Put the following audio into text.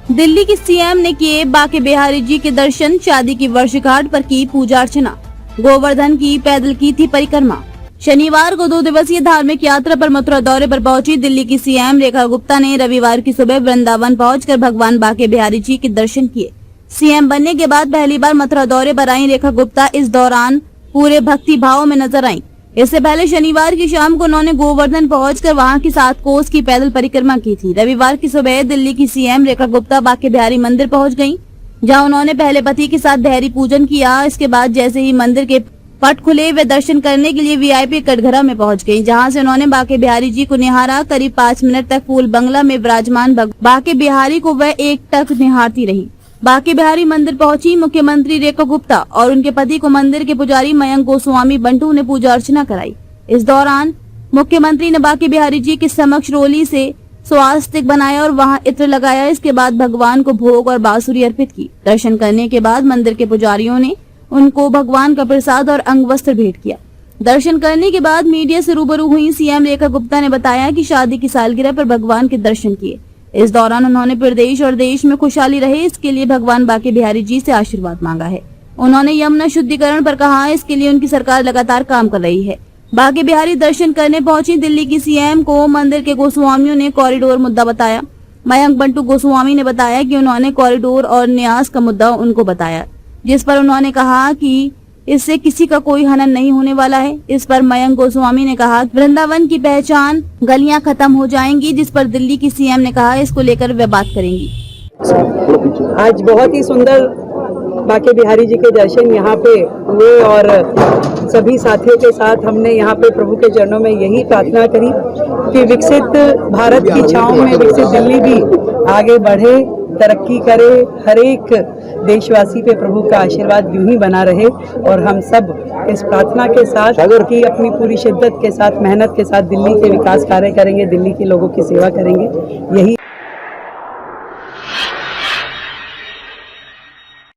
दिल्ली की सीएम ने किए बाके बिहारी जी के दर्शन, शादी की वर्षगांठ पर की पूजा अर्चना, गोवर्धन की पैदल की थी परिक्रमा। शनिवार को 2 दिवसीय धार्मिक यात्रा पर मथुरा दौरे पर पहुंची दिल्ली की सीएम रेखा गुप्ता ने रविवार की सुबह वृंदावन पहुंचकर भगवान बाके बिहारी जी के दर्शन किए। सीएम बनने के बाद पहली बार मथुरा दौरे पर आई रेखा गुप्ता इस दौरान पूरे भक्ति भाव में नजर आईं। इससे पहले शनिवार की शाम को उन्होंने गोवर्धन पहुंचकर वहां की 7 कोस की पैदल परिक्रमा की थी। रविवार की सुबह दिल्ली की सीएम रेखा गुप्ता बाके बिहारी मंदिर पहुंच गयीं, जहां उन्होंने पहले पति के साथ देहरी पूजन किया। इसके बाद जैसे ही मंदिर के पट खुले, वे दर्शन करने के लिए वीआईपी कटघरा में पहुंच गयीं, जहां से उन्होंने बाके बिहारी जी को निहारा। करीब 5 मिनट तक फूल बंगला में विराजमान बाके बिहारी को वह एकटक निहारती रही। बाके बिहारी मंदिर पहुंची मुख्यमंत्री रेखा गुप्ता और उनके पति को मंदिर के पुजारी मयंक गोस्वामी बंटू ने पूजा अर्चना कराई। इस दौरान मुख्यमंत्री ने बाके बिहारी जी के समक्ष रोली से स्वास्तिक बनाया और वहां इत्र लगाया। इसके बाद भगवान को भोग और बांसुरी अर्पित की। दर्शन करने के बाद मंदिर के पुजारियों ने उनको भगवान का प्रसाद और अंग वस्त्र भेंट किया। दर्शन करने के बाद मीडिया से रूबरू हुई सीएम रेखा गुप्ता ने बताया कि शादी की सालगिरह पर भगवान के दर्शन किए। इस दौरान उन्होंने प्रदेश और देश में खुशहाली रहे, इसके लिए भगवान बाके बिहारी जी से आशीर्वाद मांगा है। उन्होंने यमुना शुद्धिकरण पर कहा, इसके लिए उनकी सरकार लगातार काम कर रही है। बाके बिहारी दर्शन करने पहुंची दिल्ली की सीएम को मंदिर के गोस्वामियों ने कॉरिडोर मुद्दा बताया। मयंक बंटू गोस्वामी ने बताया कि उन्होंने कॉरिडोर और न्यास का मुद्दा उनको बताया, जिस पर उन्होंने कहा कि इससे किसी का कोई हनन नहीं होने वाला है। इस पर मयंक गोस्वामी ने कहा वृंदावन की पहचान गलियां खत्म हो जाएंगी, जिस पर दिल्ली की सीएम ने कहा इसको लेकर वे बात करेंगी। आज बहुत ही सुंदर बाके बिहारी जी के दर्शन यहाँ पे हुए और सभी साथियों के साथ हमने यहाँ पे प्रभु के चरणों में यही प्रार्थना करी कि विकसित भारत की छांव में विकसित दिल्ली भी आगे बढ़े, तरक्की करे। हर एक देशवासी पे प्रभु का आशीर्वाद यूं ही बना रहे और हम सब इस प्रार्थना के साथ कि अपनी पूरी शिद्दत के साथ, मेहनत के साथ दिल्ली के विकास कार्य करेंगे, दिल्ली के लोगों की सेवा करेंगे। यही